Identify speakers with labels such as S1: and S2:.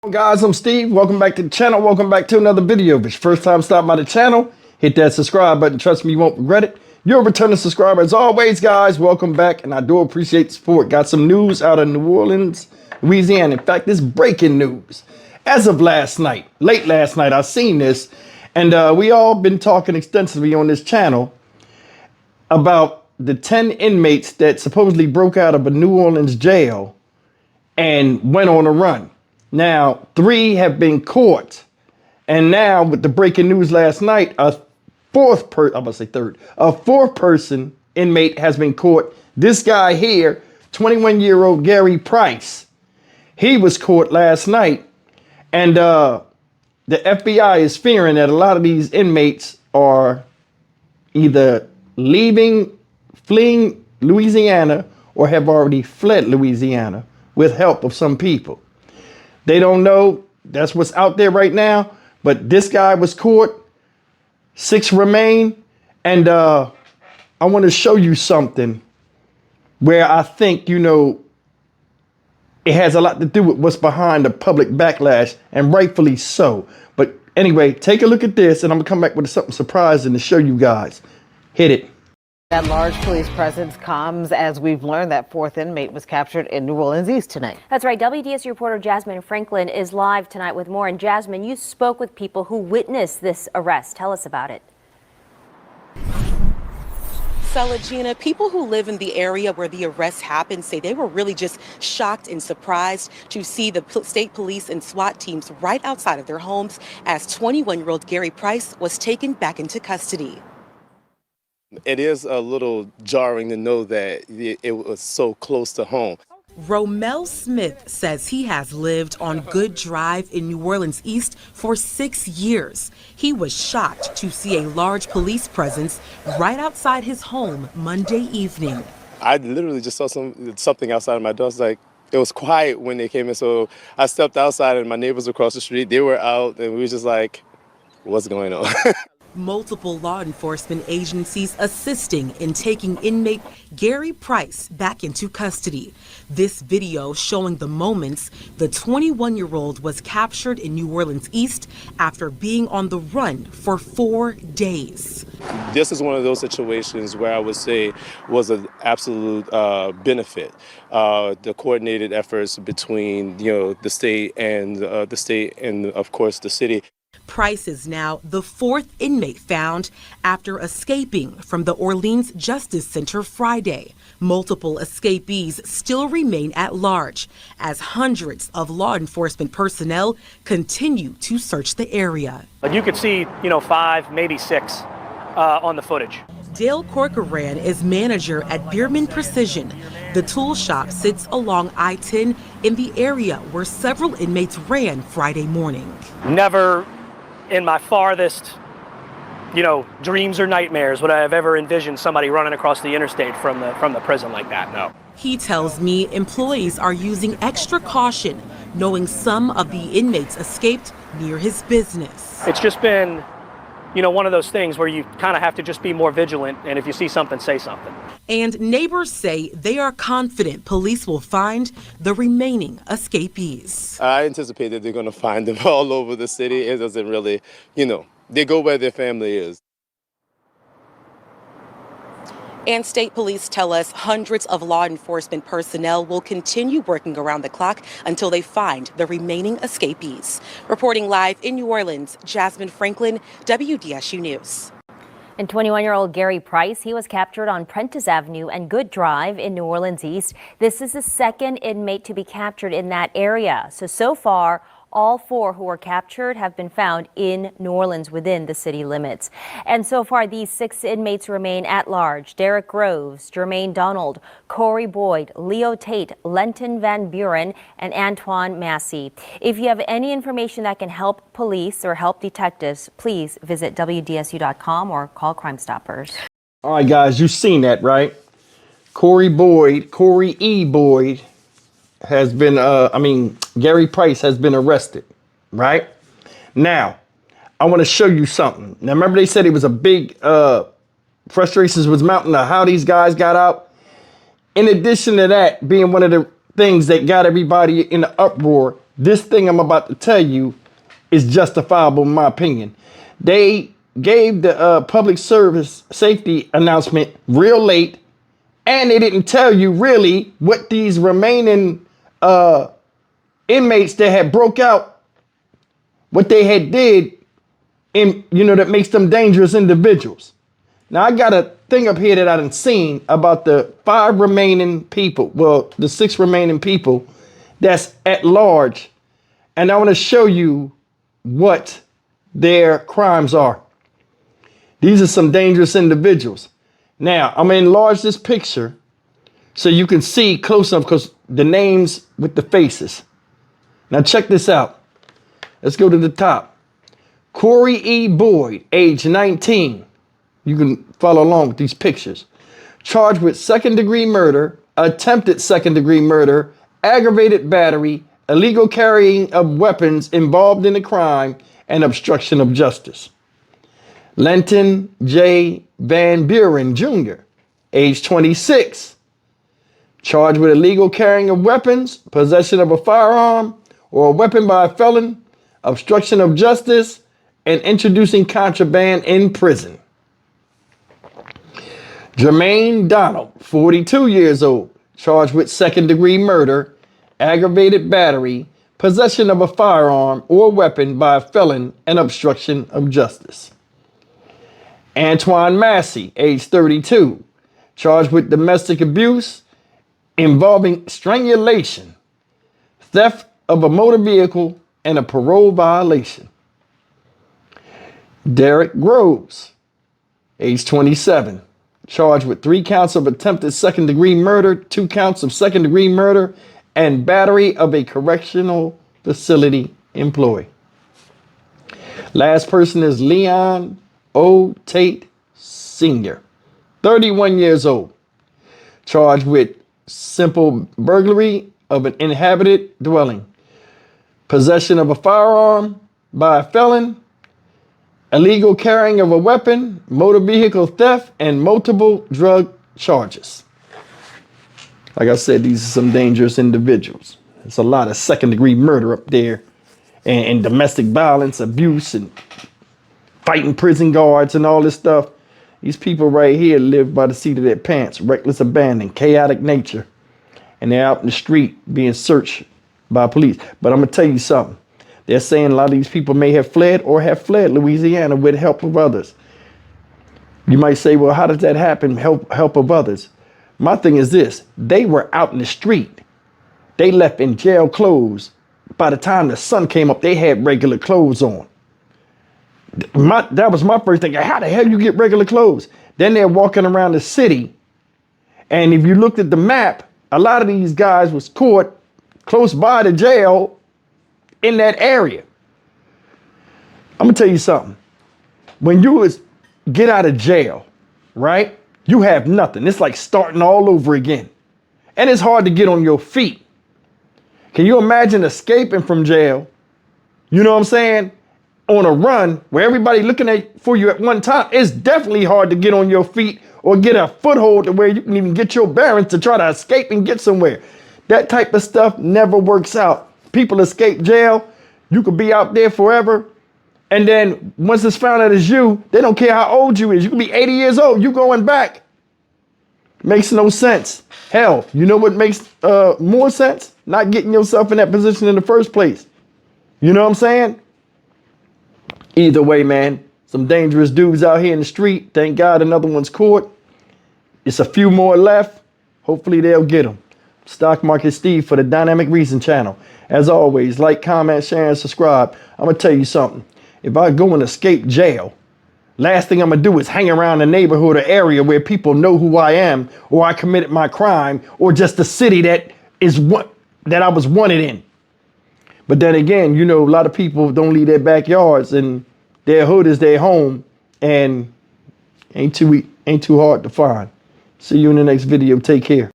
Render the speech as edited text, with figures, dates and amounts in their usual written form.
S1: Guys, I'm Steve. Welcome back to the channel. Welcome back to another video. If it's your first time stopping by the channel, hit that subscribe button. Trust me, you won't regret it. You're a returning subscriber. As always, guys, welcome back, and I do appreciate the support. Got some news out of New Orleans, Louisiana. In fact, this breaking news. As of last night, late last night, I seen this, and we all been talking extensively on this channel about the 10 inmates that supposedly broke out of a New Orleans jail and went on a run. Now, 3 have been caught. And now with the breaking news last night, a fourth person inmate has been caught. This guy here, 21-year-old Gary Price, he was caught last night. And the FBI is fearing that a lot of these inmates are either fleeing Louisiana, or have already fled Louisiana with help of some people. They don't know. That's what's out there right now. But this guy was caught. 6 remain. And I want to show you something where I think, it has a lot to do with what's behind the public backlash, and rightfully so. But anyway, take a look at this, and I'm going to come back with something surprising to show you guys. Hit it.
S2: That large police presence comes as we've learned that 4th inmate was captured in New Orleans East tonight.
S3: That's right. WDSU reporter Jasmine Franklin is live tonight with more. And Jasmine, you spoke with people who witnessed this arrest. Tell us about it.
S4: Gina, people who live in the area where the arrest happened say they were really just shocked and surprised to see the state police and SWAT teams right outside of their homes as 21-year-old Gary Price was taken back into custody.
S5: It is a little jarring to know that it was so close to home.
S6: Romel Smith says he has lived on Good Drive in New Orleans East for 6 years. He was shocked to see a large police presence right outside his home Monday evening.
S5: I literally just saw something outside of my door. It was quiet when they came in, so I stepped outside and my neighbors across the street, they were out, and we were just like, what's going on?
S6: Multiple law enforcement agencies assisting in taking inmate Gary Price back into custody. This video showing the moments the 21-year-old was captured in New Orleans East after being on the run for 4 days.
S5: This is one of those situations where I would say was an absolute benefit. The coordinated efforts between the state and of course the city.
S6: Price is now the 4th inmate found after escaping from the Orleans Justice Center Friday. Multiple escapees still remain at large as hundreds of law enforcement personnel continue to search the area.
S7: But you could see, 5, maybe 6 on the footage.
S6: Dale Corcoran is manager at Bierman Precision. The tool shop sits along I-10 in the area where several inmates ran Friday morning.
S7: Never in my farthest, dreams or nightmares would I have ever envisioned somebody running across the interstate from the prison like that, no.
S6: He tells me employees are using extra caution, knowing some of the inmates escaped near his business.
S7: It's just been, one of those things where you kind of have to just be more vigilant, and if you see something, say something.
S6: And neighbors say they are confident police will find the remaining escapees.
S5: I anticipate that they're going to find them all over the city. It doesn't really, they go where their family is.
S4: And state police tell us hundreds of law enforcement personnel will continue working around the clock until they find the remaining escapees. Reporting live in New Orleans, Jasmine Franklin, WDSU News.
S3: And 21-year-old Gary Price, he was captured on Prentice Avenue and Good Drive in New Orleans East. This is the 2nd inmate to be captured in that area. So far, all 4 who were captured have been found in New Orleans within the city limits. And so far, these 6 inmates remain at large. Derek Groves, Jermaine Donald, Corey Boyd, Leo Tate, Lenton Van Buren, and Antoine Massey. If you have any information that can help police or help detectives, please visit WDSU.com or call Crime Stoppers.
S1: All right, guys, you've seen that, right? Corey E. Boyd has been, Gary Price has been arrested, right? Now, I want to show you something. Now, remember they said it was a big, frustrations was mounting of how these guys got out? In addition to that being one of the things that got everybody in the uproar, this thing I'm about to tell you is justifiable in my opinion. They gave the public service safety announcement real late, and they didn't tell you really what these remaining inmates that had broke out, what they had did, in, you know, that makes them dangerous individuals. Now I got a thing up here that I done seen about the 5 remaining people, well, the 6 remaining people that's at large, and I want to show you what their crimes are. These are some dangerous individuals. Now, I'm going to enlarge this picture so you can see close enough because the names with the faces. Now, check this out. Let's go to the top. Corey E. Boyd, age 19. You can follow along with these pictures. Charged with second-degree murder, attempted second-degree murder, aggravated battery, illegal carrying of weapons involved in the crime, and obstruction of justice. Lenton J. Van Buren Jr., age 26, charged with illegal carrying of weapons, possession of a firearm or a weapon by a felon, obstruction of justice, and introducing contraband in prison. Jermaine Donald, 42 years old, charged with second-degree murder, aggravated battery, possession of a firearm or weapon by a felon, and obstruction of justice. Antoine Massey, age 32, charged with domestic abuse involving strangulation, theft of a motor vehicle, and a parole violation. Derek Groves, age 27, charged with 3 counts of attempted second-degree murder, 2 counts of second-degree murder, and battery of a correctional facility employee. Last person is Leon O. Tate Sr., 31 years old, charged with simple burglary of an inhabited dwelling, possession of a firearm by a felon, illegal carrying of a weapon, motor vehicle theft, and multiple drug charges. Like I said, these are some dangerous individuals. There's a lot of second-degree murder up there, and domestic violence, abuse, and fighting prison guards and all this stuff. These people right here live by the seat of their pants, reckless abandon, chaotic nature. And they're out in the street being searched by police. But I'm going to tell you something. They're saying a lot of these people may have fled or have fled Louisiana with help of others. You might say, well, how does that happen, help of others? My thing is this. They were out in the street. They left in jail clothes. By the time the sun came up, they had regular clothes on. That was my first thing. How the hell you get regular clothes? Then they're walking around the city. And if you looked at the map, a lot of these guys was caught close by the jail in that area. I'm going to tell you something. When you get out of jail, right, you have nothing. It's like starting all over again. And it's hard to get on your feet. Can you imagine escaping from jail? You know what I'm saying? On a run where everybody looking for you at one time. It's definitely hard to get on your feet or get a foothold to where you can even get your bearings to try to escape and get somewhere. That type of stuff never works out. People escape jail. You could be out there forever. And then once it's found out it's you, they don't care how old you is. You can be 80 years old. You going back. Makes no sense. Hell, you know what makes more sense? Not getting yourself in that position in the first place. You know what I'm saying? Either way, man, some dangerous dudes out here in the street. Thank God another one's caught. It's a few more left. Hopefully they'll get them. Stock Market Steve for the Dynamic Reason channel. As always, like, comment, share, and subscribe. I'm going to tell you something. If I go and escape jail, last thing I'm going to do is hang around the neighborhood or area where people know who I am, or I committed my crime, or just the city that I was wanted in. But then again, you know, a lot of people don't leave their backyards, and their hood is their home, and ain't too hard to find. See you in the next video. Take care.